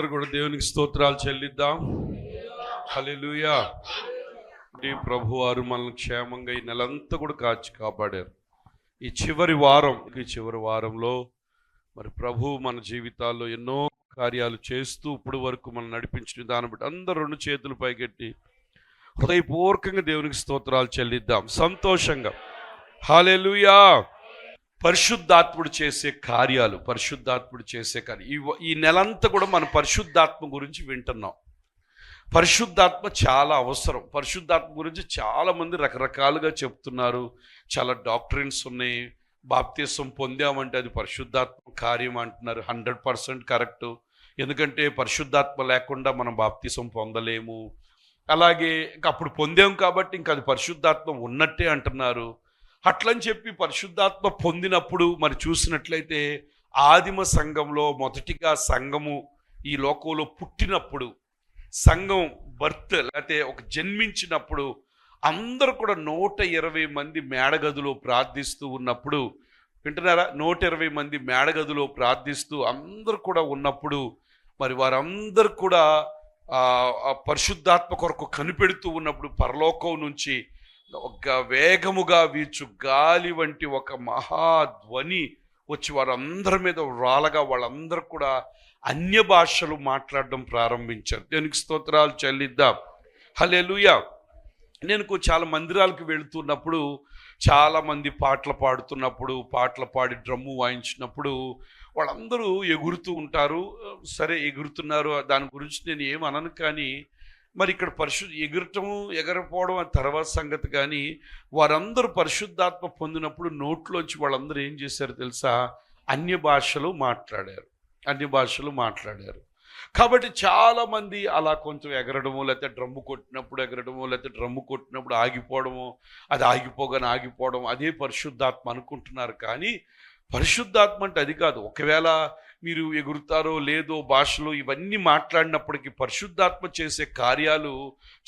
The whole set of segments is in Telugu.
అందరూ కూడా దేవునికి స్తోత్రాలు చెల్లిద్దాం. హల్లెలూయా. ఈ ప్రభువారు మనల్ని క్షేమంగా ఈ నెలంతా కూడా కాచి కాపాడారు. ఈ చివరి వారంలో మరి ప్రభు మన జీవితాల్లో ఎన్నో కార్యాలు చేస్తూ ఇప్పుడు వరకు మనం నడిపించిన దాన్ని బట్టి అందరూ రెండు చేతులు పైకెట్టి హృదయపూర్వకంగా దేవునికి స్తోత్రాలు చెల్లిద్దాం సంతోషంగా. హల్లెలూయా. పరిశుద్ధాత్ముడు చేసే కార్యాలు ఈ నెలంతా కూడా మన పరిశుద్ధాత్మ గురించి వింటున్నాం. పరిశుద్ధాత్మ చాలా అవసరం. పరిశుద్ధాత్మ గురించి చాలామంది రకరకాలుగా చెప్తున్నారు. చాలా డాక్టరీన్స్ ఉన్నాయి. బాప్తిసం పొందామంటే అది పరిశుద్ధాత్మ కార్యం అంటున్నారు. 100% కరెక్టు. ఎందుకంటే పరిశుద్ధాత్మ లేకుండా మనం బాప్తిసం పొందలేము. అలాగే ఇంకా అప్పుడు పొందాం కాబట్టి ఇంకా అది పరిశుద్ధాత్మ ఉన్నట్టే అంటున్నారు. అట్లని చెప్పి పరిశుద్ధాత్మ పొందినప్పుడు మరి చూసినట్లయితే ఆదిమ సంఘంలో మొదటిగా సంఘము ఈ లోకంలో పుట్టినప్పుడు, సంఘం బర్త్ లేకపోతే ఒక జన్మించినప్పుడు అందరూ కూడా 120 మంది మేడగదిలో ప్రార్థిస్తూ ఉన్నప్పుడు, వింటున్నారా? 120 మంది మేడగదిలో ప్రార్థిస్తూ అందరూ కూడా ఉన్నప్పుడు మరి వారందరూ కూడా పరిశుద్ధాత్మ కొరకు కనిపెడుతూ ఉన్నప్పుడు పరలోకం నుంచి ఒక వేగముగా వీచు గాలి వంటి ఒక మహాధ్వని వచ్చి వారందరి మీద రాలగా వాళ్ళందరూ కూడా అన్య భాషలు మాట్లాడడం ప్రారంభించారు. దేవునికి స్తోత్రాలు చెల్లిద్దాం. హల్లెలూయా. నేను చాలా మందిరాలకు వెళుతున్నప్పుడు చాలామంది పాటలు పాడి డ్రమ్ము వాయించినప్పుడు వాళ్ళందరూ ఎగురుతూ ఉంటారు. సరే, ఎగురుతున్నారు, దాని గురించి నేను ఏమనను. కానీ మరి ఇక్కడ ఎగరపోవడం అని తర్వాత సంగతి. కానీ వారందరూ పరిశుద్ధాత్మ పొందినప్పుడు నోట్లోంచి వాళ్ళందరూ ఏం చేశారు తెలుసా? అన్య భాషలు మాట్లాడారు. కాబట్టి చాలామంది అలా కొంచెం ఎగరడము, లేకపోతే డ్రమ్ము కొట్టినప్పుడు ఆగిపోవడము, అది ఆగిపోవడం అదే పరిశుద్ధాత్మ అనుకుంటున్నారు. కానీ పరిశుద్ధాత్మ అంటే అది కాదు. ఒకవేళ మీరు ఎగురుతారో లేదో భాషలో ఇవన్నీ మాట్లాడినప్పటికీ పరిశుద్ధాత్మ చేసే కార్యాలు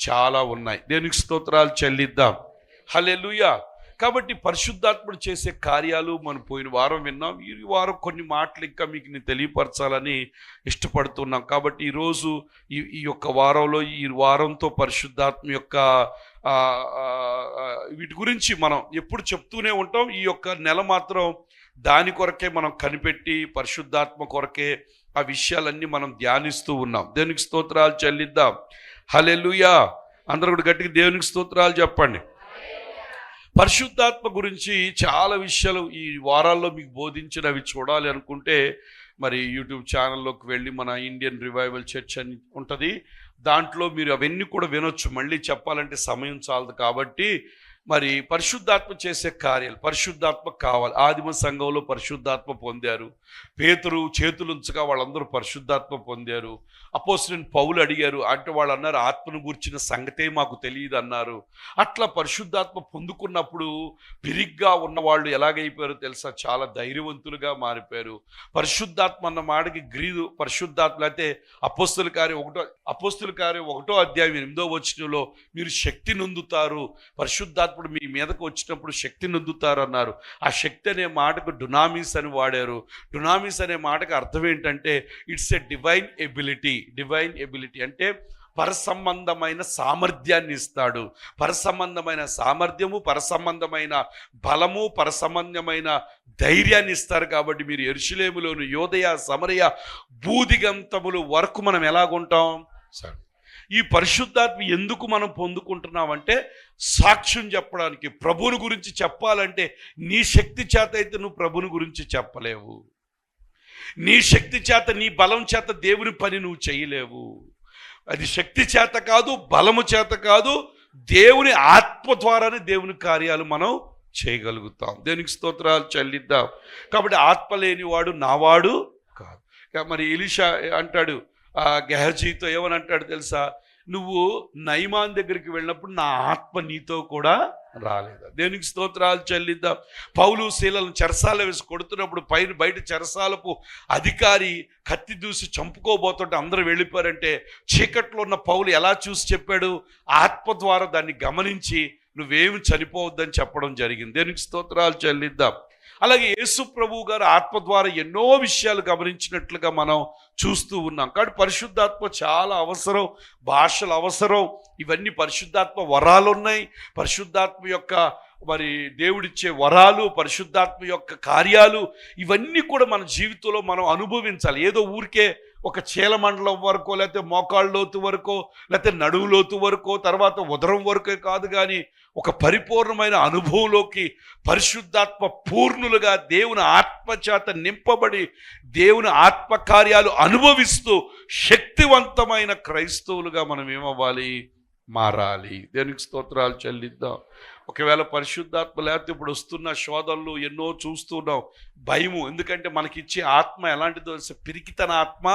చాలా ఉన్నాయి. దేవునికి స్తోత్రాలు చెల్లిద్దాం. హల్లెలూయా. కాబట్టి పరిశుద్ధాత్ముడు చేసే కార్యాలు మనం పోయిన వారం విన్నాం. ఈ వారం కొన్ని మాటలు ఇంకా మీకు నేను తెలియపరచాలని ఇష్టపడుతున్నాం. కాబట్టి ఈరోజు ఈ యొక్క వారంతో పరిశుద్ధాత్మ యొక్క వీటి గురించి మనం ఎప్పుడు చెప్తూనే ఉంటాం. ఈ యొక్క నెల మాత్రం దాని కొరకే మనం కనిపెట్టి పరిశుద్ధాత్మ కొరకే ఆ విషయాలన్నీ మనం ధ్యానిస్తూ ఉన్నాం. దేవునికి స్తోత్రాలు చెల్లిద్దాం. హల్లెలూయా. అందరూ కూడా గట్టిగా దేవునికి స్తోత్రాలు చెప్పండి. పరిశుద్ధాత్మ గురించి చాలా విషయాలు ఈ వారాల్లో మీకు బోధించినవి చూడాలి అనుకుంటే మరి యూట్యూబ్ ఛానల్లోకి వెళ్ళి మన ఇండియన్ రివైవల్ చర్చ్ అని ఉంటుంది, దాంట్లో మీరు అవన్నీ కూడా వినొచ్చు. మళ్ళీ చెప్పాలంటే సమయం చాలదు. కాబట్టి మరి పరిశుద్ధాత్మ చేసే కార్యాలు, పరిశుద్ధాత్మ కావాలి. ఆదిమ సంఘంలో పరిశుద్ధాత్మ పొందారు. పేతురు చేతులుంచగా వాళ్ళందరూ పరిశుద్ధాత్మ పొందారు. అపోస్తలుడైన పౌలు అడిగారు, అంటే వాళ్ళు అన్నారు ఆత్మను గూర్చిన సంగతే మాకు తెలియదు అన్నారు. అట్లా పరిశుద్ధాత్మ పొందుకున్నప్పుడు పిరిగ్గా ఉన్నవాళ్ళు ఎలాగైపోయారో తెలుసా? చాలా ధైర్యవంతులుగా మారిపోయారు. పరిశుద్ధాత్మ అన్న మాటకి గ్రీకు పరిశుద్ధాత్మ అయితే అపోస్తల కార్యం 1వ అధ్యాయం 8వ వచనంలో మీరు శక్తి నొందుతారు, పరిశుద్ధాత్ముడు మీ మీదకు వచ్చినప్పుడు శక్తి నొందుతారు అన్నారు. ఆ శక్తి అనే మాటకు డునామిస్ అని వాడారు. డునామిస్ అనే మాటకు అర్థం ఏంటంటే ఇట్స్ ఎ డివైన్ ఎబిలిటీ అంటే పరసంబంధమైన సామర్థ్యాన్ని ఇస్తాడు. పరసంబంధమైన సామర్థ్యము, పరసంబంధమైన బలము, పరసంబంధమైన ధైర్యాన్ని ఇస్తారు. కాబట్టి మీరు యెరూషలేములోను, యోదయ, సమరయ, భూదిగంతములు వరకు మనం ఎలాగుంటాం? ఈ పరిశుద్ధాత్మ ఎందుకు మనం పొందుకుంటున్నామంటే సాక్ష్యం చెప్పడానికి. ప్రభువుని గురించి చెప్పాలంటే నీ శక్తి చేత అయితే నువ్వు ప్రభుని గురించి చెప్పలేవు. నీ శక్తి చేత, నీ బలం చేత దేవుని పని నువ్వు చేయలేవు. అది శక్తి చేత కాదు, బలము చేత కాదు, దేవుని ఆత్మ ద్వారానే దేవుని కార్యాలు మనం చేయగలుగుతాం. దేవునికి స్తోత్రాలు చెల్లిద్దాం. కాబట్టి ఆత్మ లేనివాడు నావాడు కాదు. మరి ఎలీషా అంటాడు గెహజీతో, ఏమని అంటాడు తెలుసా? నువ్వు నయమాన్ దగ్గరికి వెళ్ళినప్పుడు నా ఆత్మ నీతో కూడా రాలేదా? దేవునికి స్తోత్రాలు చెల్లిద్దాం. పౌలు శీలను చెరసాల వేసి కొడుతున్నప్పుడు బయట చెరసాలకు అధికారి కత్తి దూసి చంపుకోబోతుంటే అందరూ వెళ్ళిపోయారంటే చీకట్లో ఉన్న పౌలు ఎలా చూసి చెప్పాడు? ఆత్మ ద్వారా దాన్ని గమనించి నువ్వేమి చనిపోవద్దని చెప్పడం జరిగింది. దేవునికి స్తోత్రాలు చెల్లిద్దాం. అలాగే యేసు ప్రభువు గారు ఆత్మ ద్వారా ఎన్నో విషయాలు గమనించినట్లుగా మనం చూస్తూ ఉన్నాం. కాబట్టి పరిశుద్ధాత్మ చాలా అవసరం, భాషలు అవసరం, ఇవన్నీ పరిశుద్ధాత్మ వరాలు ఉన్నాయి. పరిశుద్ధాత్మ యొక్క మరి దేవుడిచ్చే వరాలు, పరిశుద్ధాత్మ యొక్క కార్యాలు, ఇవన్నీ కూడా మన జీవితంలో మనం అనుభవించాలి. ఏదో ఊరికే ఒక చీలమండలం వరకు, లేకపోతే మోకాళ్ళ లోతు వరకు, లేకపోతే నడుము లోతు వరకు, తర్వాత ఉదరం వరకే కాదు, కానీ ఒక పరిపూర్ణమైన అనుభవంలోకి పరిశుద్ధాత్మ పూర్ణులుగా దేవుని ఆత్మచేత నింపబడి దేవుని ఆత్మకార్యాలు అనుభవిస్తూ శక్తివంతమైన క్రైస్తవులుగా మనం ఏమవ్వాలి? మారాలి. దేవునికి స్తోత్రాలు చెల్లిద్దాం. ఒకవేళ పరిశుద్ధాత్మ లేకపోతే ఇప్పుడు వస్తున్న శోధనలు ఎన్నో చూస్తున్నాం, భయము. ఎందుకంటే మనకిచ్చే ఆత్మ ఎలాంటిదో పిరికితన ఆత్మ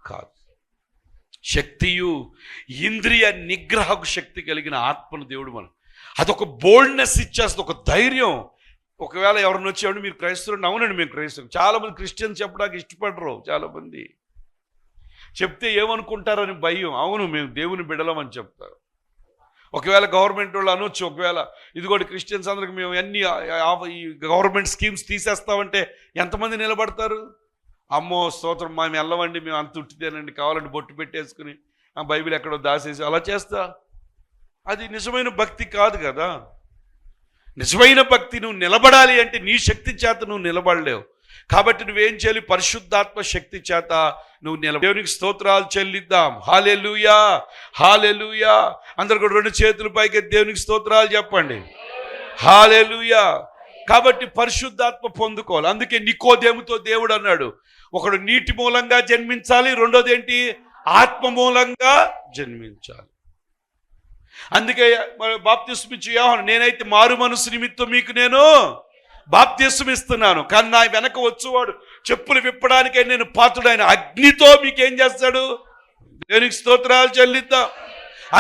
కాదు, శక్తియు ఇంద్రియ నిగ్రహకు శక్తి కలిగిన ఆత్మను దేవుడు మనం, అదొక బోల్డ్నెస్ ఇచ్చేస్తుంది, ఒక ధైర్యం. ఒకవేళ ఎవరిని వచ్చేవాడు మీరు క్రైస్తవులు, అవునండి మేము క్రైస్తవం. చాలామంది క్రిస్టియన్స్ చెప్పడానికి ఇష్టపడరు. చాలామంది చెప్తే ఏమనుకుంటారని భయం. అవును మేము దేవుని బిడలమని చెప్తారు. ఒకవేళ గవర్నమెంట్ వాళ్ళు అనొచ్చు, ఒకవేళ ఇది కూడా క్రిస్టియన్స్ అందరికి మేము అన్ని ఈ గవర్నమెంట్ స్కీమ్స్ తీసేస్తామంటే ఎంతమంది నిలబడతారు? అమ్మో స్తోత్రం, మేము వెళ్ళవండి, మేము అంత ఉట్టిదేనండి, కావాలండి బొట్టు పెట్టేసుకుని ఆ బైబిల్ ఎక్కడో దాసేసి అలా చేస్తా. అది నిజమైన భక్తి కాదు కదా. నిజమైన భక్తి నువ్వు నిలబడాలి అంటే నీ శక్తి చేత నువ్వు నిలబడలేవు. కాబట్టి నువ్వేం చేయాలి? పరిశుద్ధాత్మ శక్తి చేత నువ్వు దేవునికి స్తోత్రాలు చెల్లిద్దాం. హల్లెలూయా, హల్లెలూయా. అందరు కూడా రెండు చేతుల పైకి దేవునికి స్తోత్రాలు చెప్పండి. హల్లెలూయా. కాబట్టి పరిశుద్ధాత్మ పొందుకోవాలి. అందుకే నికోదేముతో దేవుడు అన్నాడు, ఒకడు నీటి మూలంగా జన్మించాలి, రెండోది ఏంటి? ఆత్మ మూలంగా జన్మించాలి. అందుకే బాప్తిస్మం ఇచ్చే యోహాను, నేనైతే మారు మనసు నిమిత్తం మీకు నేను బాప్తిస్మం ఇస్తున్నాను, కానీ నా వెనక వచ్చేవాడు చెప్పులు విప్పడానికై నేను పాత్రుడైన, అగ్నితో మీకేం చేస్తాడు? దేవునికి స్తోత్రాలు చెల్లిద్దాం.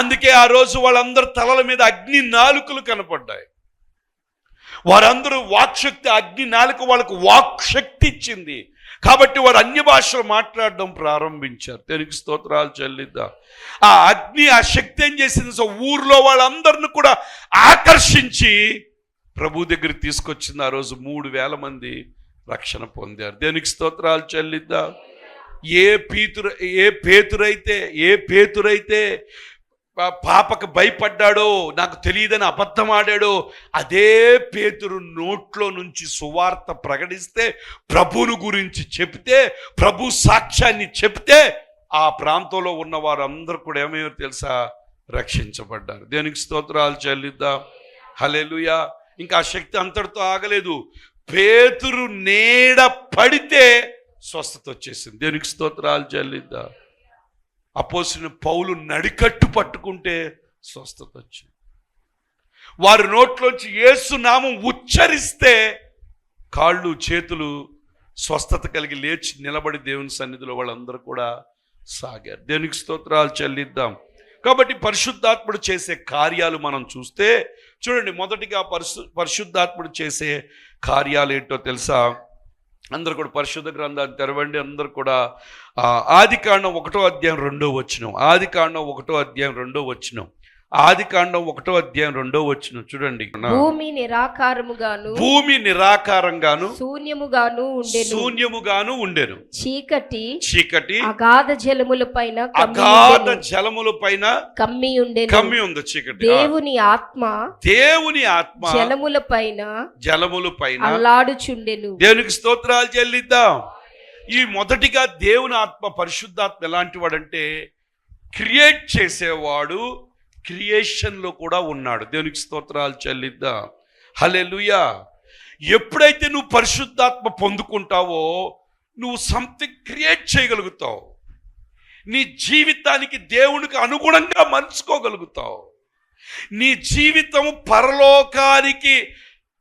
అందుకే ఆ రోజు వాళ్ళందరూ తలల మీద అగ్ని నాలుకలు కనపడ్డాయి. వారందరూ వాక్శక్తి, అగ్ని నాలుక వాళ్ళకు వాక్శక్తి ఇచ్చింది. కాబట్టి వారు అన్య భాషలు మాట్లాడడం ప్రారంభించారు. దేవునికి స్తోత్రాలు చెల్లిద్దాం. ఆ అగ్ని, ఆ శక్తి ఏం చేసింది? సో ఊర్లో వాళ్ళందరిని కూడా ఆకర్షించి ప్రభు దగ్గరికి తీసుకొచ్చింది. ఆ రోజు 3,000 మంది రక్షణ పొందారు. దేవునికి స్తోత్రాలు చెల్లిద్దాం. ఏ పేతురైతే పాపకు భయపడ్డాడో, నాకు తెలియదని అబద్ధం ఆడాడో, అదే పేతురు నోట్లో నుంచి సువార్త ప్రకటిస్తే, ప్రభువును గురించి చెప్తే, ప్రభు సాక్ష్యాన్ని చెప్తే, ఆ ప్రాంతంలో ఉన్న వారందరూ కూడా ఏమయ్యో తెలుసా? రక్షించబడ్డారు. దేవునికి స్తోత్రాలు చెల్లిద్దాం. హల్లెలూయా. ఇంకా ఆ శక్తి అంతటితో ఆగలేదు. పేతురు నీడ పడితే స్వస్థత వచ్చేసింది. దేవునికి స్తోత్రాలు చెల్లిద్దాం. అపోస్తలుడైన పౌలు నడికట్టు పట్టుకుంటే స్వస్థత వచ్చింది. వారి నోట్లోంచి యేసు నామం ఉచ్చరిస్తే కాళ్ళు చేతులు స్వస్థత కలిగి లేచి నిలబడి దేవుని సన్నిధిలో వాళ్ళందరూ కూడా సాగారు. దేవునికి స్తోత్రాలు చెల్లిద్దాం. కాబట్టి పరిశుద్ధాత్ముడు చేసే కార్యాలు మనం చూస్తే చూడండి, మొదటిగా పరిశుద్ధాత్ముడు చేసే కార్యాలు ఏంటో తెలుసా? అందరు కూడా పరిశుద్ధ గ్రంథాన్ని తెరవండి. అందరు కూడా ఆదికాండం 1వ అధ్యాయం 2వ వచనం. ఆదికాండం 1వ అధ్యాయం 2వ వచనం. ఆదికాండం 1వ అధ్యాయం 2వ వచనం చూడండి. భూమి నిరాకారంగాను శూన్యముగాను ఉండెను. చీకటి అగాధ జలముల పైన కమ్మి ఉంది. చీకటి. దేవుని ఆత్మ జలముల పైన అల్లాడుచుండెను. దేవునికి స్తోత్రాలు చెల్లిద్దాం. ఈ మొదటిగా దేవుని ఆత్మ, పరిశుద్ధాత్మ ఎలాంటి వాడంటే క్రియేట్ చేసేవాడు, క్రియేషన్లో కూడా ఉన్నాడు. దేవునికి స్తోత్రాలు చెల్లిద్దాం. హల్లెలూయా. ఎప్పుడైతే నువ్వు పరిశుద్ధాత్మ పొందుకుంటావో నువ్వు సంథింగ్ క్రియేట్ చేయగలుగుతావు. నీ జీవితానికి దేవునికి అనుగుణంగా మలుచుకోగలుగుతావు. నీ జీవితం పరలోకానికి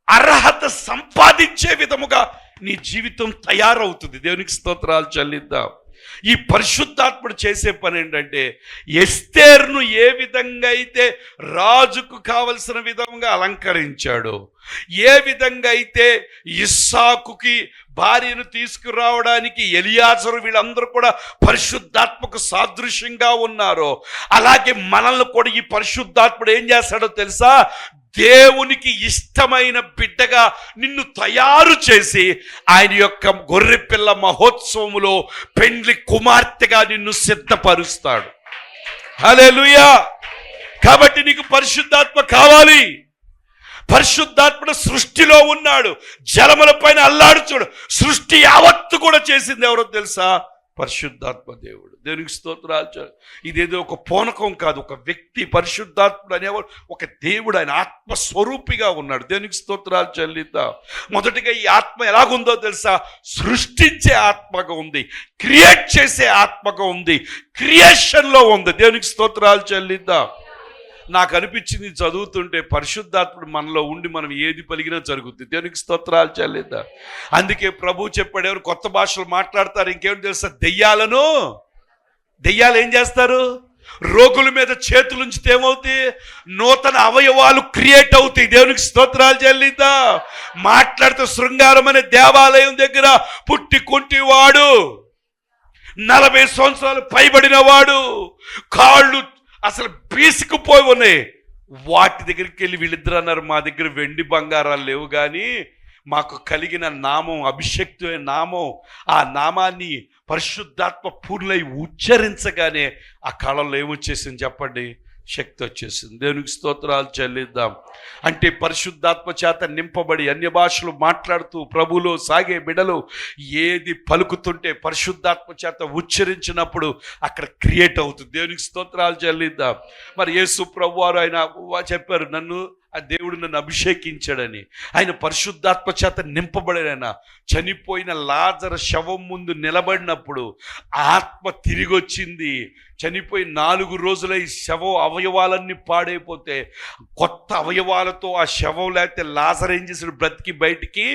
అర్హత సంపాదించే విధముగా నీ జీవితం తయారవుతుంది. దేవునికి స్తోత్రాలు చెల్లిద్దాం. ఈ పరిశుద్ధాత్ముడు చేసే పని ఏంటంటే, ఎస్తేరును ఏ విధంగా అయితే రాజుకు కావలసిన విధంగా అలంకరించాడో, ఏ విధంగా అయితే ఇస్సాకుకి భార్యను తీసుకురావడానికి ఎలియాజరు వీళ్ళందరూ కూడా పరిశుద్ధాత్మకు సాదృశ్యంగా ఉన్నారో, అలాగే మనల్ని కూడా ఈ పరిశుద్ధాత్ముడు ఏం చేస్తాడో తెలుసా? దేవునికి ఇష్టమైన బిడ్డగా నిన్ను తయారు చేసి ఆయన యొక్క గొర్రెపిల్ల మహోత్సవములో పెండ్లి కుమార్తెగా నిన్ను సిద్ధపరుస్తాడు. హల్లెలూయా. కాబట్టి నీకు పరిశుద్ధాత్మ కావాలి. పరిశుద్ధాత్ముడు సృష్టిలో ఉన్నాడు, జలముల పైన అల్లాడుచుడు. సృష్టి యావత్తు కూడా చేసింది ఎవరో తెలుసా? పరిశుద్ధాత్మ దేవుడు. దేవునికి స్తోత్రాలు. ఇదేదో ఒక పూనకం కాదు, ఒక వ్యక్తి. పరిశుద్ధాత్ముడు అనేవాడు ఒక దేవుడు, ఆయన ఆత్మస్వరూపిగా ఉన్నాడు. దేవునికి స్తోత్రాలు చెల్లిద్దాం. మొదటిగా ఈ ఆత్మ ఎలాగుందో తెలుసా? సృష్టించే ఆత్మగా ఉంది, క్రియేట్ చేసే ఆత్మగా ఉంది, క్రియేషన్లో ఉంది. దేవునికి స్తోత్రాలు చెల్లిద్దాం. నాకు అనిపించింది చదువుతుంటే, పరిశుద్ధాత్ముడు మనలో ఉండి మనం ఏది పలిగినా జరుగుతుంది. దేవునికి స్తోత్రాలు చెల్లిద్దాం. అందుకే ప్రభు చెప్పాడు, ఎవరు కొత్త భాషలు మాట్లాడతారు ఇంకేమిటి తెలుసా? దెయ్యాలు ఏం చేస్తారు? రోగుల మీద చేతులు ఉంచితే ఏమవుతాయి? నూతన అవయవాలు క్రియేట్ అవుతాయి. దేవునికి స్తోత్రాలు చెల్లిద్దాం. మాట్లాడితే శృంగారం అనే దేవాలయం దగ్గర పుట్టి కుంటివాడు, 40 సంవత్సరాలు పైబడిన వాడు, కాళ్ళు అసలు బీసుకుపోయి ఉన్నాయి. వాటి దగ్గరికి వెళ్ళి వీళ్ళిద్దరు అన్నారు, మా దగ్గర వెండి బంగారాలు లేవు, కానీ మాకు కలిగిన నామం, అభిషక్తమైన నామం, ఆ నామాన్ని పరిశుద్ధాత్మ పూర్ణై ఉచ్చరించగానే ఆ కాలంలో ఏమొచ్చేసింది చెప్పండి? శక్తి వచ్చేసింది. దేవునికి స్తోత్రాలు చెల్లిద్దాం. అంటే పరిశుద్ధాత్మ చేత నింపబడి అన్య భాషలు మాట్లాడుతూ ప్రభులో సాగే బిడలు ఏది పలుకుతుంటే పరిశుద్ధాత్మ చేత ఉచ్చరించినప్పుడు అక్కడ క్రియేట్ అవుతుంది. దేవునికి స్తోత్రాలు చెల్లిద్దాం. మరి యేసు ప్రభువారు ఆయన చెప్పారు, ఆ దేవుడు నన్ను అభిషేకించాడని. ఆయన పరిశుద్ధాత్మ చేత నింపబడిన చనిపోయిన లాజరు శవం ముందు నిలబడినప్పుడు ఆత్మ తిరిగి వచ్చింది. చనిపోయి 4 రోజులై శవం అవయవాలన్నీ పాడైపోతే కొత్త అవయవాలతో ఆ శవం లేకపోతే లాజరు ఏం చేశాడు? బ్రతికి బయటికి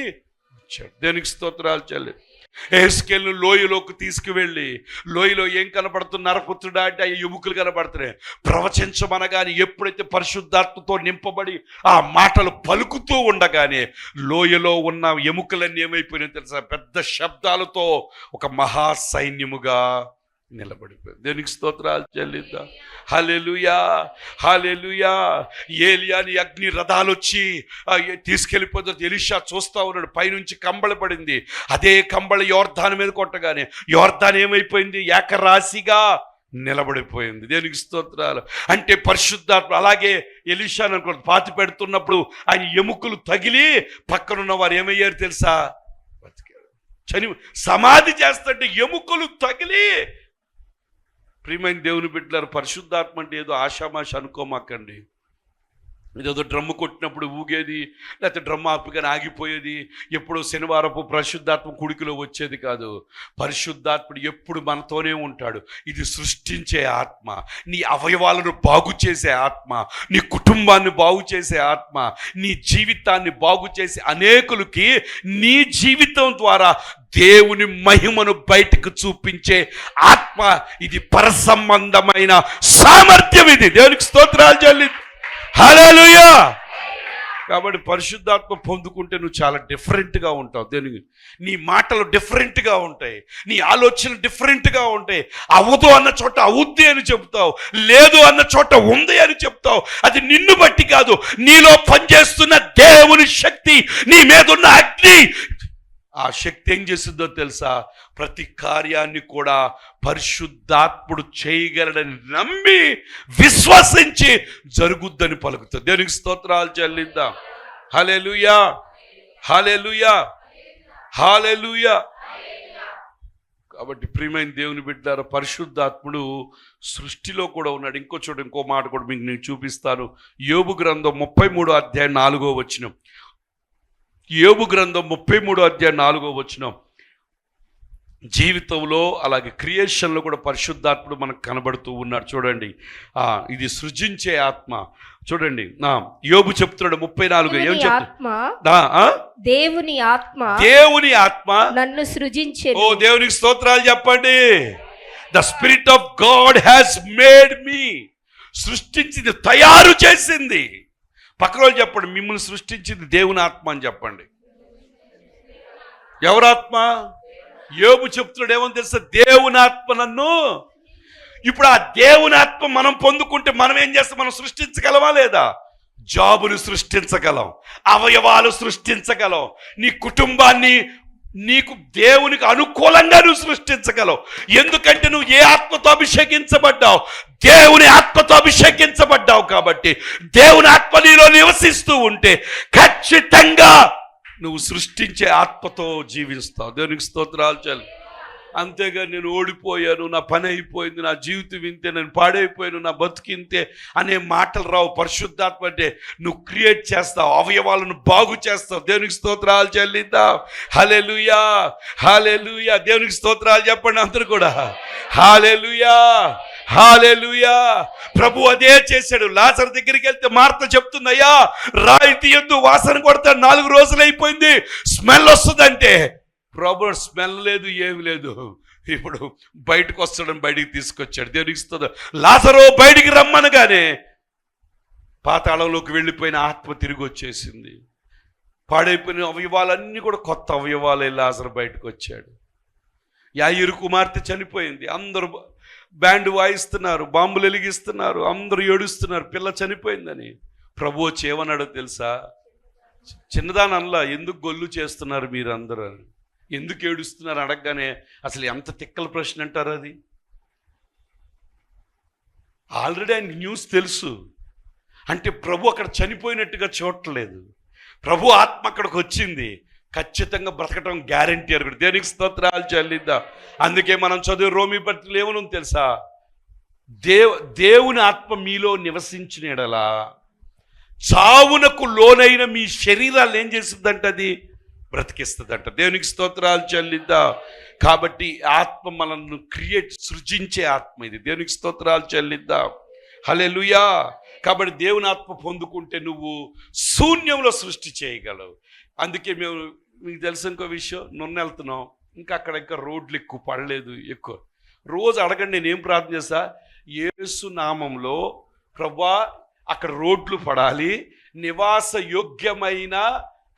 వచ్చాడు. దేవునికి స్తోత్రాలు చెల్లి. ఎహెజ్కేలును లోయలోకి తీసుకువెళ్ళి, లోయలో ఏం కనపడుతుంది? నరపుత్రుడా అంటే ఆ ఎముకలు కనపడుతున్నాయి. ప్రవచించమనగానే ఎప్పుడైతే పరిశుద్ధాత్మతో నింపబడి ఆ మాటలు పలుకుతూ ఉండగానే లోయలో ఉన్న ఎముకలన్నీ ఏమైపోయినాయి తెలుసా? పెద్ద శబ్దాలతో ఒక మహాసైన్యముగా నిలబడిపోయింది. దేనికి స్తోత్రాలు చెల్లిద్దాం. హల్లెలూయా, హల్లెలూయా. ఏలియాని అగ్ని రథాలు వచ్చి తీసుకెళ్ళిపోతే ఎలీషా చూస్తూ ఉన్నాడు. పైనుంచి కంబళ పడింది. అదే కంబళ యోర్దాను మీద కొట్టగానే యోర్దాను ఏమైపోయింది? ఏకరాశిగా నిలబడిపోయింది. దేనికి స్తోత్రాలు. అంటే పరిశుద్ధాత్మ. అలాగే ఎలీషాను అనుకో పాతి పెడుతున్నప్పుడు ఆయన ఎముకలు తగిలి పక్కనున్న వారు ఏమయ్యారు తెలుసా? బతికారు. సమాధి చేస్తుంటే ఎముకలు తగిలి. ప్రియమైన దేవుని బిడ్డలారా, పరిశుద్ధాత్మ అంటే ఏదో ఆషామాష అనుకోమాకండి. ఇదేదో డ్రమ్ము కొట్టినప్పుడు ఊగేది, లేకపోతే డ్రమ్ము ఆపిగానే ఆగిపోయేది, ఎప్పుడు శనివారపు పరిశుద్ధాత్మ కుడికిలో వచ్చేది కాదు. పరిశుద్ధాత్ముడు ఎప్పుడు మనతోనే ఉంటాడు. ఇది సృష్టించే ఆత్మ, నీ అవయవాలను బాగు చేసే ఆత్మ, నీ కుటుంబాన్ని బాగు చేసే ఆత్మ, నీ జీవితాన్ని బాగు చేసి అనేకులకి నీ జీవితం ద్వారా దేవుని మహిమను బయటకు చూపించే ఆత్మ. ఇది పరసంబంధమైన సామర్థ్యం. ఇది దేవునికి స్తోత్రాలు చెల్లి. హల్లెలూయా. కాబట్టి పరిశుద్ధాత్మ పొందుకుంటే నువ్వు చాలా డిఫరెంట్గా ఉంటావు. దేనికి? నీ మాటలు డిఫరెంట్గా ఉంటాయి, నీ ఆలోచనలు డిఫరెంట్గా ఉంటాయి. అవ్వదు అన్న చోట అవుద్ది అని చెప్తావు, లేదు అన్న చోట ఉంది అని చెప్తావు. అది నిన్ను బట్టి కాదు, నీలో పనిచేస్తున్న దేవుని శక్తి, నీ మీద ఉన్న అగ్ని. ఆ శక్తి ఏం చేస్తుందో తెలుసా? ప్రతి కార్యాన్ని కూడా పరిశుద్ధాత్ముడు చేయగలడని నమ్మి విశ్వసించి జరుగుద్దని పలుకుతుంది. దేవునికి స్తోత్రాలు చెల్లిద్దాం. హల్లెలూయా, హల్లెలూయా, హల్లెలూయా. కాబట్టి ప్రియమైన దేవుని బిడ్డలారా, పరిశుద్ధాత్ముడు సృష్టిలో కూడా ఉన్నాడు. ఇంకో మాట కూడా మీకు నేను చూపిస్తాను. యోబు గ్రంథం 33వ అధ్యాయం 4వ వచనం. యోబు గ్రంథం 33వ అధ్యాయం 4వ వచనం. జీవితంలో అలాగే క్రియేషన్లో కూడా పరిశుద్ధాత్ముడు మనకు కనబడుతూ ఉన్నాడు. చూడండి, ఇది సృజించే ఆత్మ. చూడండి, యోబు చెప్తున్నాడు 34. ఏం చెప్తున్నా? దేవుని ఆత్మ, దేవుని ఆత్మ నన్ను సృజించెను. ఓ దేవునికి స్తోత్రాలు చెప్పండి. The spirit of God has made me. సృష్టించింది, తయారు చేసింది. పక్కన వాళ్ళు చెప్పండి, మిమ్మల్ని సృష్టించింది దేవుని ఆత్మ అని చెప్పండి. ఎవరాత్మ? యోబు చెప్తున్నాడు ఏమని తెలుసా? దేవుని ఆత్మ నన్ను. ఇప్పుడు ఆ దేవుని ఆత్మ మనం పొందుకుంటే మనం ఏం చేస్తాం? మనం సృష్టించగలమా లేదా? జాబును సృష్టించగలం, అవయవాలు సృష్టించగలం, నీ కుటుంబాన్ని నీకు దేవునికి అనుకూలంగా నువ్వు సృష్టించగలవు. ఎందుకంటే నువ్వు ఏ ఆత్మతో అభిషేకించబడ్డావు? దేవుని ఆత్మతో అభిషేకించబడ్డావు. కాబట్టి దేవుని ఆత్మ నీలో నివసిస్తూ ఉంటే ఖచ్చితంగా నువ్వు సృష్టించే ఆత్మతో జీవిస్తావు. దేవునికి స్తోత్రాలు చాలు. అంతేగా నేను ఓడిపోయాను, నా పని అయిపోయింది, నా జీవితం ఇంతే, నేను పాడైపోయాను, నా బతుకింతే అనే మాటలు రావు. పరిశుద్ధాత్మ అంటే నువ్వు క్రియేట్ చేస్తావు, అవయవాలను బాగు చేస్తావు. దేవునికి స్తోత్రాలు చెల్లిద్దాం. హల్లెలూయా, హల్లెలూయా. దేవునికి స్తోత్రాలు చెప్పండి అందరూ కూడా. హల్లెలూయా, హల్లెలూయా. ప్రభు అదే చేశాడు. లాజరు దగ్గరికి వెళ్తే మార్త చెప్తుంది, అయ్యా రాయి తీయొద్దు, వాసన కొడతాడు, 4 రోజులు అయిపోయింది, స్మెల్ వస్తుందంటే ప్రభు స్మెల్ లేదు, ఏమి లేదు. ఇప్పుడు బయటకు వస్తాడని బయటికి తీసుకొచ్చాడు. దేవునికి స్తోత్రం. లాజరు బయటికి రమ్మనగానే పాతాళంలోకి వెళ్ళిపోయిన ఆత్మ తిరిగి వచ్చేసింది. పాడైపోయిన అవయవాలన్నీ కూడా కొత్త అవయవాలే. లాజరు బయటకు వచ్చాడు. యాయిరు కుమార్తె చనిపోయింది. అందరూ బ్యాండ్ వాయిస్తున్నారు, బాంబులు వెలిగిస్తున్నారు, అందరూ ఏడుస్తున్నారు పిల్ల చనిపోయిందని. ప్రభు వచ్చి ఏమన్నాడో తెలుసా? చిన్నదానల్లా, ఎందుకు గొల్లు చేస్తున్నారు మీరందరూ, ఎందుకు ఏడుస్తున్నారు అడగగానే అసలు ఎంత తిక్కల ప్రశ్న అంటారు అది. ఆల్రెడీ ఆయన న్యూస్ తెలుసు. అంటే ప్రభు అక్కడ చనిపోయినట్టుగా చూడట్లేదు. ప్రభు ఆత్మ అక్కడికి వచ్చింది, ఖచ్చితంగా బ్రతకటం గ్యారంటీ అక్కడ. దేనికి స్తోత్రాలు చెల్లిద్దాం. అందుకే మనం చదివే రోమీ పత్రికలో ఏమనుంది తెలుసా? దేవుని ఆత్మ మీలో నివసించిన ఎడలా చావునకు లోనైన మీ శరీరాలు ఏం చేస్తుందంట? అది బ్రతికిస్తుందంట. దేవునికి స్తోత్రాలు చెల్లిద్దాం. కాబట్టి ఆత్మ మనల్ని సృజించే ఆత్మ ఇది. దేవునికి స్తోత్రాలు చెల్లిద్దాం. హల్లెలూయా. కాబట్టి దేవుని ఆత్మ పొందుకుంటే నువ్వు శూన్యంలో సృష్టి చేయగలవు. అందుకే మీకు తెలుసు ఇంకో విషయం, వెళ్తున్నాం, ఇంకా రోడ్లు ఎక్కువ పడలేదు. ఎక్కువ రోజు అడగండి, నేనేం ప్రార్థన చేస్తా? యేసు నామంలో ప్రభువా అక్కడ రోడ్లు పడాలి, నివాస యోగ్యమైన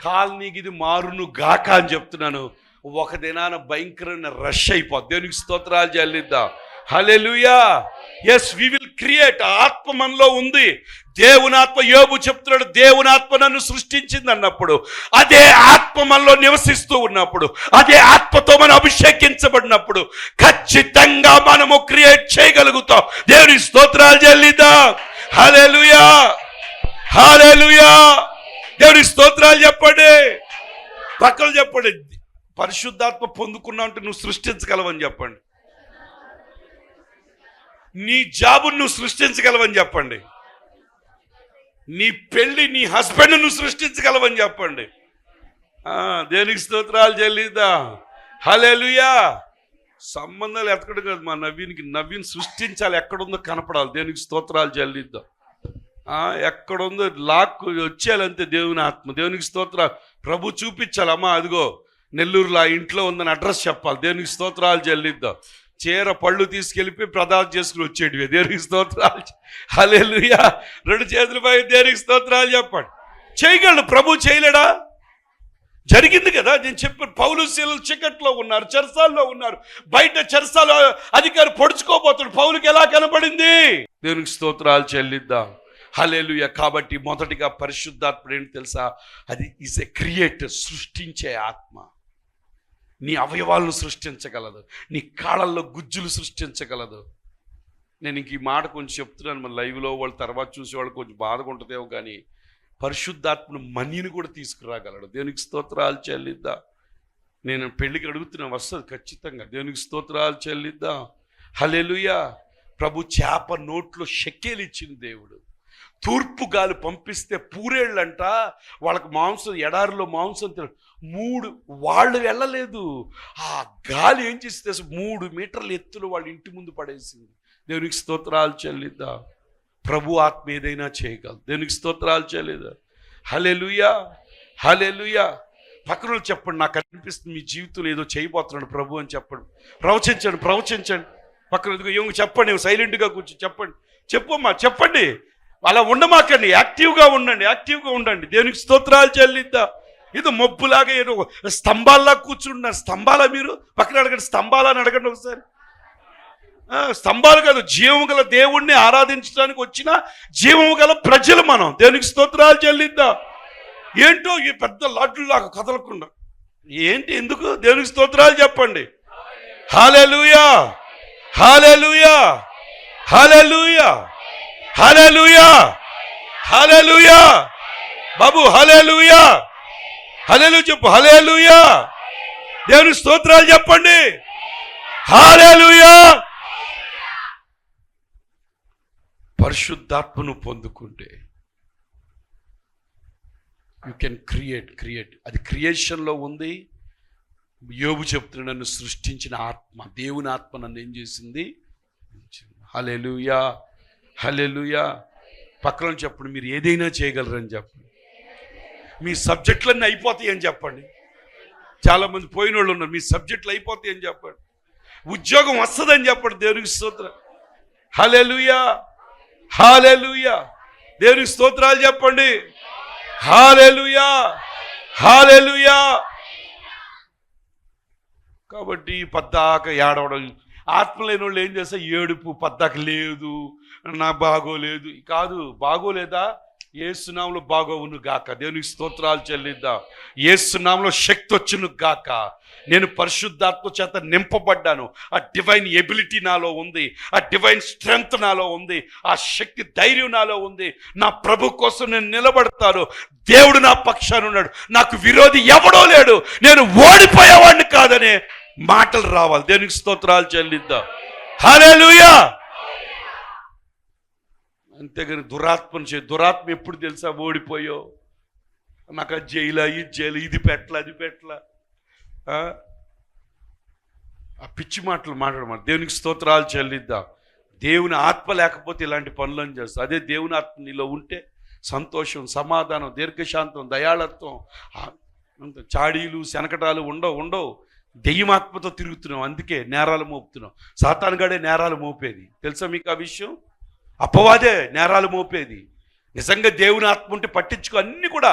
కాలనీకి ఇది మారును గాక అని చెప్తున్నాను. ఒక దినాన భయంకరమైన రష్ అయిపోద్ది. దేవునికి స్తోత్రాలు చెల్లిద్దాం. హల్లెలూయా. Yes, we will create. ఆత్మ మనలో ఉంది. దేవుని ఆత్మ, యోబు చెప్తున్నాడు, దేవుని ఆత్మ నన్ను సృష్టించింది అన్నప్పుడు, అదే ఆత్మ మనలో నివసిస్తూ ఉన్నప్పుడు, అదే ఆత్మతో మనం అభిషేకించబడినప్పుడు ఖచ్చితంగా మనము క్రియేట్ చేయగలుగుతాం. దేవునికి స్తోత్రాలు చెల్లిద్దాం. హల్లెలూయా, హల్లెలూయా. దేవునికి స్తోత్రాలు చెప్పండి. పక్కలు చెప్పండి, పరిశుద్ధాత్మ పొందుకున్నావు అంటే నువ్వు సృష్టించగలవని చెప్పండి. నీ జాబును నువ్వు సృష్టించగలవని చెప్పండి. నీ పెళ్లి, నీ హస్బెండ్ నువ్వు సృష్టించగలవని చెప్పండి. దేనికి స్తోత్రాలు చెల్లిద్దాం. హల్లెలూయా. సంబంధాలు ఎతకడం కాదు, మా నవీన్ సృష్టించాలి. ఎక్కడుందో కనపడాలి. దేనికి స్తోత్రాలు చెల్లిద్దాం. ఎక్కడుందో లాక్కు వచ్చేయాలంతే దేవుని ఆత్మ. దేవునికి స్తోత్రాలు. ప్రభు చూపించాలి, అమ్మా అదిగో నెల్లూరులో ఆ ఇంట్లో ఉందని అడ్రస్ చెప్పాలి. దేవునికి స్తోత్రాలు చెల్లిద్దాం. చీర పళ్ళు తీసుకెళ్ళిపోయి ప్రదానం చేసుకుని వచ్చేటివి. దేవునికి స్తోత్రాలు. హల్లెలూయా. 2 చేతులపై దేవునికి స్తోత్రాలు చెప్పండి. చేయగలడు. ప్రభు చేయలేడా? జరిగింది కదా. నేను చెప్పాను, పౌలు శీలలు చీకట్లో ఉన్నారు, చెరసాల్లో ఉన్నారు. బయట చెరసాల అధికారి పొడుచుకోబోతాడు. పౌలుకి ఎలా కనబడింది? దేవునికి స్తోత్రాలు చెల్లిద్దాం. హల్లెలూయా. కాబట్టి మొదటిగా పరిశుద్ధాత్మ ఏంటి తెలుసా? అది ఈజ్ ఎ క్రియేటర్, సృష్టించే ఆత్మ. నీ అవయవాలను సృష్టించగలదు, నీ కాళ్ళల్లో గుజ్జులు సృష్టించగలదు. నేను ఇంక ఈ మాట కొంచెం చెప్తున్నాను, మన లైవ్లో వాళ్ళు తర్వాత చూసే వాళ్ళు కొంచెం బాధగా ఉంటుందేమో, కానీ పరిశుద్ధాత్మను మనీని కూడా తీసుకురాగలడు. దేవునికి స్తోత్రాలు చెల్లిద్దాం. నేను పెళ్ళికి అడుగుతున్నా, వస్తుంది ఖచ్చితంగా. దేవునికి స్తోత్రాలు చెల్లిద్దాం. హల్లెలూయా. ప్రభు చేప నోట్లో షెకేలు ఇచ్చిన దేవుడు. తూర్పు గాలి పంపిస్తే పూరేళ్ళంట వాళ్ళకి మాంసం, ఎడారిలో మాంసం 3 వాళ్ళు వెళ్ళలేదు. ఆ గాలి ఏం చేస్తే 3 మీటర్ల ఎత్తులో వాళ్ళ ఇంటి ముందు పడేసింది. దేవునికి స్తోత్రాలు చెల్లిద్దాం. ప్రభు ఆత్మ ఏదైనా చేయగలదు. దేవునికి స్తోత్రాలు చెల్లిద్దాం. హల్లెలూయా, హల్లెలూయా. పక్కన చెప్పండి, నాకు అనిపిస్తుంది మీ జీవితంలో ఏదో చేయబోతున్నాడు ప్రభు అని చెప్పండి. ప్రవచించండి. పక్కన ఏమో చెప్పండి, సైలెంట్గా కూర్చొని చెప్పండి. చెప్పమ్మా, చెప్పండి. అలా ఉండమాకండి, యాక్టివ్గా ఉండండి. దేవునికి స్తోత్రాలు చెల్లిద్దాం. ఇది మబ్బులాగా ఏదో స్తంభాల్లా కూర్చుంటున్నారు. స్తంభాలా మీరు? పక్కన అడగండి, స్తంభాలా అని అడగండి ఒకసారి. స్తంభాలు కాదు, జీవము గల దేవుణ్ణి ఆరాధించడానికి వచ్చిన జీవము గల ప్రజలు మనం. దేవునికి స్తోత్రాలు చెల్లిద్దాం. ఏంటో ఈ పెద్ద లాడ్డులాగా కదలకుండా ఏంటి, ఎందుకు? దేవునికి స్తోత్రాలు చెప్పండి. హల్లెలూయా, హల్లెలూయా, హల్లెలూయా, హల్లెలూయా, హల్లెలూయా. బాబు హల్లెలూయా, హల్లెలూయా చెప్పు. హల్లెలూయా, దేవునికి స్తోత్రాలు చెప్పండి. హల్లెలూయా. పరిశుద్ధాత్మను పొందుకుంటే యు కెన్ క్రియేట్. అది క్రియేషన్లో ఉంది. యోబు చెప్తున్న, నన్ను సృష్టించిన ఆత్మ, దేవుని ఆత్మ నన్ను ఏం చేసింది? హల్లెలూయా, హల్లెలూయా. పక్కన చెప్పండి, మీరు ఏదైనా చేయగలరని చెప్పండి. మీ సబ్జెక్టులన్నీ అయిపోతాయి అని చెప్పండి. చాలామంది పోయిన వాళ్ళు ఉన్నారు, మీ సబ్జెక్టులు అయిపోతాయి అని చెప్పండి. ఉద్యోగం వస్తుందని చెప్పండి. దేవునికి స్తోత్రం. హల్లెలూయా, హల్లెలూయా. దేవునికి స్తోత్రాలు చెప్పండి. హల్లెలూయా, హల్లెలూయా. కాబట్టి పద్దాక ఏడవడం, ఆత్మ లేని వాళ్ళు ఏం చేస్తారు? ఏడుపు, పద్దాక లేదు, నాకు బాగోలేదు కాదు. బాగోలేదా? యేసునామములో బాగోవును గాక. దేవునికి స్తోత్రాలు చెల్లిద్దాం. యేసునామములో శక్తి వచ్చును గాక. నేను పరిశుద్ధాత్మ చేత నింపబడ్డాను. ఆ డివైన్ ఎబిలిటీ నాలో ఉంది, ఆ డివైన్ స్ట్రెంగ్త్ నాలో ఉంది, ఆ శక్తి ధైర్యం నాలో ఉంది. నా ప్రభు కోసం నేను నిలబడతాను. దేవుడు నా పక్షాన ఉన్నాడు, నాకు విరోధి ఎవడో లేడు, నేను ఓడిపోయేవాడిని కాదనే మాటలు రావాలి. దేవునికి స్తోత్రాలు చెల్లిద్దాం. హల్లెలూయా. అంతేగాని దురాత్మ ఎప్పుడు తెలుసా? ఓడిపోయో, నాకు అది జైలు, ఇది పెట్టల, అది పెట్టల, ఆ పిచ్చి మాటలు మాట్లాడమాట. దేవునికి స్తోత్రాలు చెల్లిద్దాం. దేవుని ఆత్మ లేకపోతే ఇలాంటి పనులను చేస్తా. అదే దేవుని ఆత్మ నీలో ఉంటే సంతోషం, సమాధానం, దీర్ఘశాంతం, దయాళత్వం, చాడీలు, శనకటాలు ఉండవు. దెయ్యమాత్మతో తిరుగుతున్నాం, అందుకే నేరాలు మోపుతున్నాం. సాతానుగాడే నేరాలు మోపేది, తెలుసా మీకు ఆ విషయం? అపవాదే నేరాలు మోపేది. నిజంగా దేవుని ఆత్మ ఉంటే పట్టించుకో, అన్ని కూడా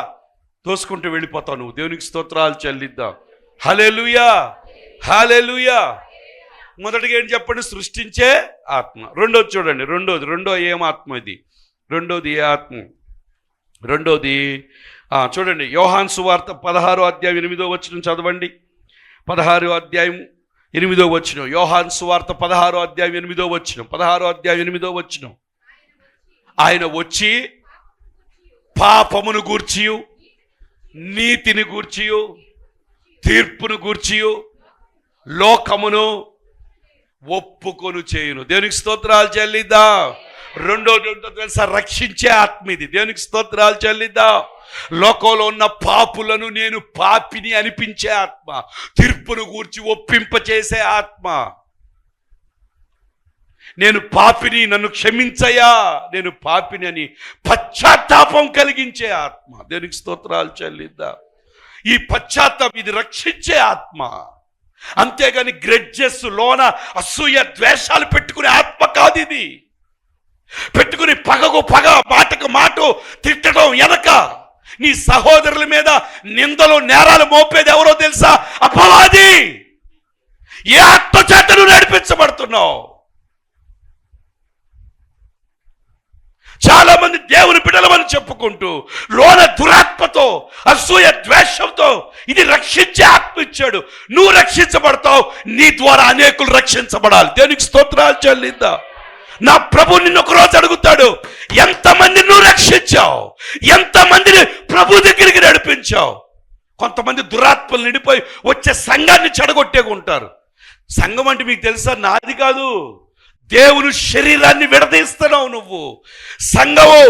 తోసుకుంటూ వెళ్ళిపోతావు నువ్వు. దేవునికి స్తోత్రాలు చెల్లిద్దాం. హల్లెలూయా, హల్లెలూయా. మొదటిగా ఏం చెప్పండి? సృష్టించే ఆత్మ. రెండోది చూడండి, రెండో ఏం ఆత్మ ఇది? రెండోది ఏ ఆత్మ? రెండోది చూడండి, యోహాను సువార్త 16వ అధ్యాయం 8వ వచనం చదవండి. 16వ అధ్యాయం 8వ వచనం. యోహాను సువార్త 16వ అధ్యాయం 8వ వచనం. 16వ అధ్యాయం 8వ వచనం. ఆయన వచ్చి పాపమును గూర్చియు, నీతిని గూర్చియు, తీర్పును గూర్చియు లోకమును ఒప్పుకొను చేయును. దేవునికి స్తోత్రాలు చెల్లిద్దాం. రెండోది తెలుసా? రక్షించే ఆత్మ ఇది. దేవునికి స్తోత్రాలు చెల్లిద్దాం. లోకంలో ఉన్న పాపులను నేను పాపిని అనిపించే ఆత్మ, తీర్పును గూర్చి ఒప్పింపచేసే ఆత్మ. నేను పాపిని, నన్ను క్షమించయా, నేను పాపిని అని పశ్చాత్తాపం కలిగించే ఆత్మ. దేవునికి స్తోత్రాలు చెల్లిద్దాం. ఈ పశ్చాత్తాపం ఇది రక్షించే ఆత్మ. అంతేగాని గ్రెడ్జెస్, లోన అసూయ, ద్వేషాలు పెట్టుకునే ఆత్మ కాదు ఇది. పెట్టుకుని పగకు పగ, మాటకు మాట, తిట్టడం వెనక నీ సహోదరుల మీద నిందలు, నేరాలు మోపేది ఎవరో తెలుసా? అపవాది. ఏ ఆత్మ చేత నువ్వు నడిపించబడుతున్నావు? చాలా మంది దేవుని బిడ్డలమని చెప్పుకుంటూ లోన దురాత్మతో, అసూయ, ద్వేషంతో, ఇది రక్షించే ఆత్మ ఇచ్చాడు. నువ్వు రక్షించబడతావు, నీ ద్వారా అనేకులు రక్షించబడాలి. దేవునికి స్తోత్రాలు చెల్లిద్దాం. నా ప్రభు నిన్ను ఒక రోజు అడుగుతాడు, ఎంతమంది నువ్వు రక్షించావు, ఎంతమందిని ప్రభు దగ్గరికి నడిపించావు? కొంతమంది దురాత్మలు నిండిపోయి వచ్చే సంఘాన్ని చెడగొట్టేకుంటారు. సంఘం అంటే మీకు తెలుసా? నాది కాదు, దేవుని శరీరాన్ని విడదీస్తున్నావు నువ్వు. సంఘము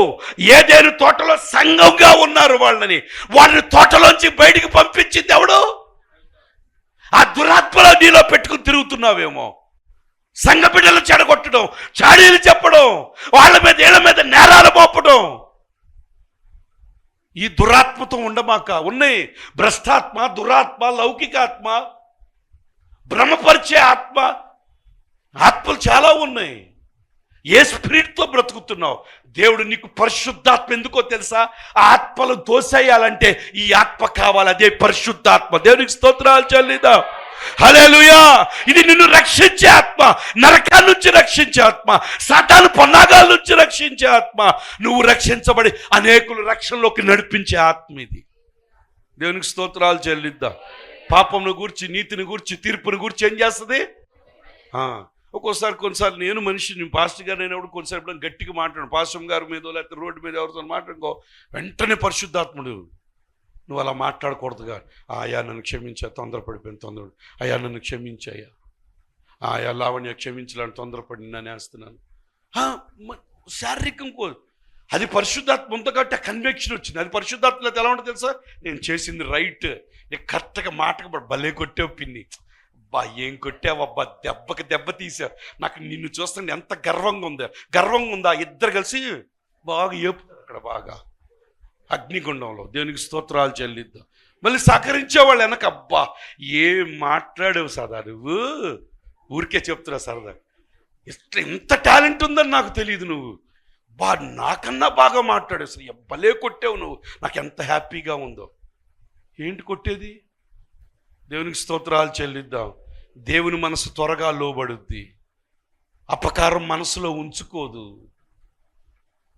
ఏదేను తోటలో సంఘంగా ఉన్నారు వాళ్ళని తోటలోంచి బయటికి పంపించింది ఎవడు? ఆ దురాత్మలో నీలో పెట్టుకుని తిరుగుతున్నావేమో. సంఘ బిడ్డలు చెడగొట్టడం, చాడీలు చెప్పడం, వాళ్ళ మీద నేరాలు మోపడం. ఈ దురాత్మతో ఉండమాక. ఉన్నాయి భ్రష్టాత్మ, దురాత్మ, లౌకికాత్మ, భ్రమపరిచే ఆత్మలు చాలా ఉన్నాయి. ఏ స్పిరిట్తో బ్రతుకుతున్నావు? దేవుడు నీకు పరిశుద్ధాత్మ ఎందుకో తెలుసా? ఆ ఆత్మలు దోసేయాలంటే ఈ ఆత్మ కావాలి, అదే పరిశుద్ధాత్మ. దేవునికి స్తోత్రాలు చెల్లిద్దాం. హల్లెలూయా. ఇది నిన్ను రక్షించే ఆత్మ, నరకాల నుంచి రక్షించే ఆత్మ, సాతాను పన్నాగాల నుంచి రక్షించే ఆత్మ, నువ్వు రక్షించబడి అనేకులు రక్షణలోకి నడిపించే ఆత్మ ఇది. దేవునికి స్తోత్రాలు చెల్లిద్దాం. పాపంను గూర్చి, నీతిని గూర్చి, తీర్పుని గూర్చి ఏం చేస్తుంది? కొన్నిసార్లు నేను మనిషిని, పాస్టర్ గారు అయినప్పుడు కొన్నిసార్లు ఎప్పుడైనా గట్టిగా మాట్లాడు, పాస్టర్ గారి మీద లేకపోతే రోడ్డు మీద ఎవరితో మాట్లాడుకో, వెంటనే పరిశుద్ధాత్ముడు నువ్వు అలా మాట్లాడకూడదుగా. అయ్యా నన్ను క్షమించా, తొందరపడిపోయాను, అయ్యా నన్ను క్షమించాయా, అయ్యా లావణ్య క్షమించాలని తొందరపడి నేను వేస్తున్నాను. శారీరకం అది పరిశుద్ధాత్మ ఉంది కాబట్టి ఆ కన్వెక్షన్ వచ్చింది. అది పరిశుద్ధాత్మలో ఎలా ఉంటుంది తెలుసా? నేను చేసింది రైట్, నేను కరెక్ట్గా మాటకు భలే కొట్టావు పిన్ని, అబ్బా ఏం కొట్టావు అబ్బా, దెబ్బకి దెబ్బ తీసావు, నాకు నిన్ను చూస్తుంటే ఎంత గర్వంగా ఉందా. ఇద్దరు కలిసి బాగా ఏపుతారు అక్కడ, బాగా అగ్నిగుండంలో. దేవునికి స్తోత్రాలు చెల్లిద్దాం. మళ్ళీ సహకరించేవాళ్ళు వెనక, అబ్బా ఏం మాట్లాడావు సదా, నువ్వు ఊరికే చెప్తున్నా సరదా, ఇంత టాలెంట్ ఉందని నాకు తెలియదు, నువ్వు నాకన్నా బాగా మాట్లాడావు, అసలు భలే కొట్టావు నువ్వు, నాకు ఎంత హ్యాపీగా ఉందో. ఏంటి కొట్టేది? దేవునికి స్తోత్రాలు చెల్లిద్దాం. దేవుని మనసు త్వరగా లోబడుద్ది, అపకారం మనసులో ఉంచుకోదు,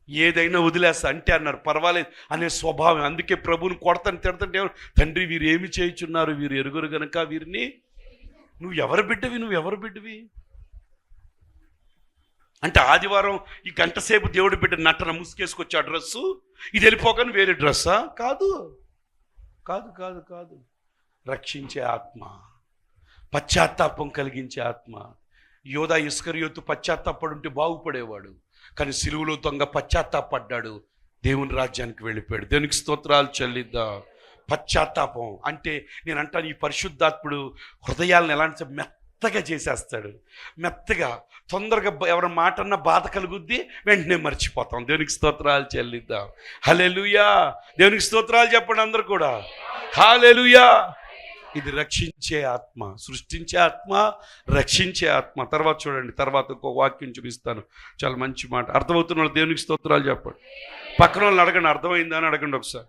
ఏదైనా వదిలేస్తా అంటే అన్నారు పర్వాలేదు అనే స్వభావం. అందుకే ప్రభుని కొడతాను, తిడతంటే తండ్రి వీరు ఏమి చేయుచున్నారు, వీరు ఎరుగురు గనక వీరిని. నువ్వు ఎవరు బిడ్డవి అంటే ఆదివారం ఈ గంట సేపు దేవుడు బిడ్డ నటన ముసుకేసుకొచ్చే ఆ డ్రెస్సు, ఇది వెళ్ళిపోగానే వేరే డ్రెస్సా? కాదు. రక్షించే ఆత్మ, పశ్చాత్తాపం కలిగించే ఆత్మ. యోధా ఇస్కరియోతు పశ్చాత్తాపడుంటే బాగుపడేవాడు, కానీ సిలువలో దొంగ పశ్చాత్తాపడ్డాడు, దేవుని రాజ్యానికి వెళ్ళిపోయాడు. దేవునికి స్తోత్రాలు చెల్లిద్దాం. పశ్చాత్తాపం అంటే నేను అంటాను, ఈ పరిశుద్ధాత్ముడు హృదయాలను ఎలాంటి మెత్తగా చేసేస్తాడు. మెత్తగా తొందరగా ఎవరి మాట అన్నా బాధ కలుగుద్ది, వెంటనే మర్చిపోతాం. దేవునికి స్తోత్రాలు చెల్లిద్దాం. హల్లెలూయా. దేవునికి స్తోత్రాలు చెప్పండి అందరు కూడా. హల్లెలూయా. ఇది రక్షించే ఆత్మ, సృష్టించే ఆత్మ, రక్షించే ఆత్మ. తర్వాత చూడండి, తర్వాత ఒక వాక్యం చూపిస్తాను, చాలా మంచి మాట. అర్థమవుతున్న వాళ్ళు దేవునికి స్తోత్రాలు చెప్పండి. పక్కన వాళ్ళని అడగండి, అర్థమైందా అని అడగండి ఒకసారి.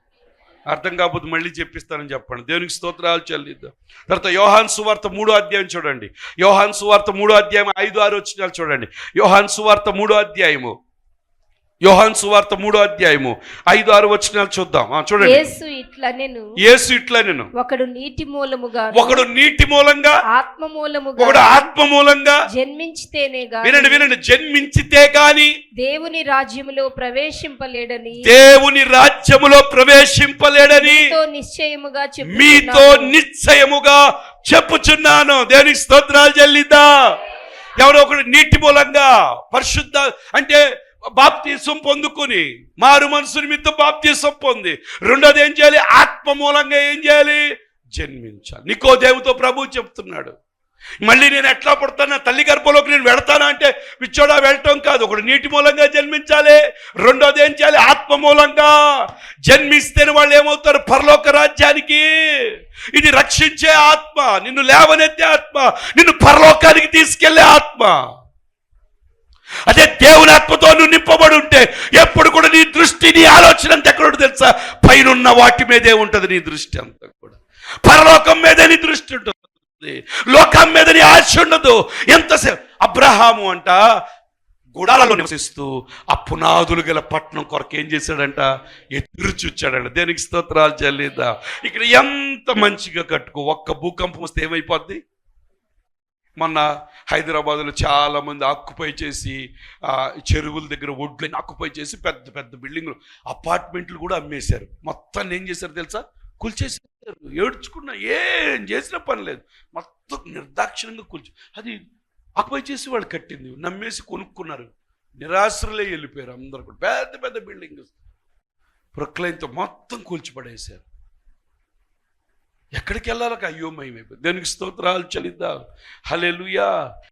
అర్థం కాకపోతే మళ్ళీ చెప్పిస్తానని చెప్పండి. దేవునికి స్తోత్రాలు చెల్లిద్దాం. తర్వాత యోహాను సువార్త 3వ అధ్యాయం చూడండి. యోహాను సువార్త 3వ అధ్యాయం 5-6 వచనాలు చూడండి. యోహాను సువార్త 3వ అధ్యాయము 5-6 వచనాలు చూద్దాం. చూడండి. యేసు ఇట్లా నేను ఒకడు నీటి మూలముగా ఆత్మ మూలంగా జన్మించితేనే గాని, వినండి, జన్మించితే గాని దేవుని రాజ్యములో ప్రవేశింపలేడని మీతో నిశ్చయముగా చెప్పుచున్నాను. దేవునికి స్తోత్రాలు చెల్లిద్దా. ఎవరో ఒకడు నీటి మూలంగా పరిశుద్ధ అంటే బాప్తీసం పొందుకుని మారు మనసు నిమిత్తం బాప్తీసం పొంది, రెండోది ఏం చేయాలి? ఆత్మ మూలంగా ఏం చేయాలి? జన్మించాలి. నికోదేముతో ప్రభువు చెప్తున్నాడు. మళ్ళీ నేను ఎట్లా పుడతానా, తల్లి గర్భంలోకి నేను వెళతానా అంటే పిచ్చోడా వెళ్ళటం కాదు. ఒకడు నీటి మూలంగా జన్మించాలి, రెండోది ఏం చేయాలి? ఆత్మ మూలంగా జన్మిస్తేనే వాళ్ళు ఏమవుతారు? పరలోక రాజ్యానికి. ఇది రక్షించే ఆత్మ, నిన్ను లేవనెత్తే ఆత్మ, నిన్ను పరలోకానికి తీసుకెళ్లే ఆత్మ. అదే దేవుని ఆత్మతో నువ్వు నింపబడి ఉంటే ఎప్పుడు కూడా నీ దృష్టి, నీ ఆలోచన అంతా ఎక్కడ తెలుసా? పైనున్న వాటి మీదే ఉంటుంది నీ దృష్టి అంతా కూడా. పరలోకం మీదే నీ దృష్టి ఉంటుంది, లోకం మీద నీ ఆశ ఉండదు. ఎంతసేపు అబ్రహాము అంట గుడాలలో నివసిస్తూ ఆ పునాదులు గల పట్టణం కొరకు ఏం చేశాడంట? ఎదురు చూచాడంట. దేనికి స్తోత్రాలు చెల్లిద్దాం. ఇక్కడ ఎంత మంచిగా కట్టుకో, ఒక్క భూకంపం వస్తే ఏమైపోద్ది? మొన్న హైదరాబాద్లో చాలామంది ఆక్యుపై చేసి చెరువుల దగ్గర ఒడ్లని ఆక్యుపై చేసి పెద్ద పెద్ద బిల్డింగ్లు, అపార్ట్మెంట్లు కూడా అమ్మేశారు. మొత్తాన్ని ఏం చేశారు తెలుసా? కూల్చేసారు. ఏడ్చుకున్నా, ఏం చేసిన పని లేదు, మొత్తం నిర్దాక్షిణ్యంగా అది ఆక్యుపై చేసి వాళ్ళు కట్టింది నమ్మేసి కొనుక్కున్నారు. నిరాశ్రలే వెళ్ళిపోయారు అందరు కూడా. పెద్ద పెద్ద బిల్డింగ్ ప్రొక్లైన్తో మొత్తం కూల్చిపడేశారు. ఎక్కడికి వెళ్ళాలక అయోమయం అయిపోయింది. దేవునికి స్తోత్రాలు చెల్లిద్దాం. హల్లెలూయా.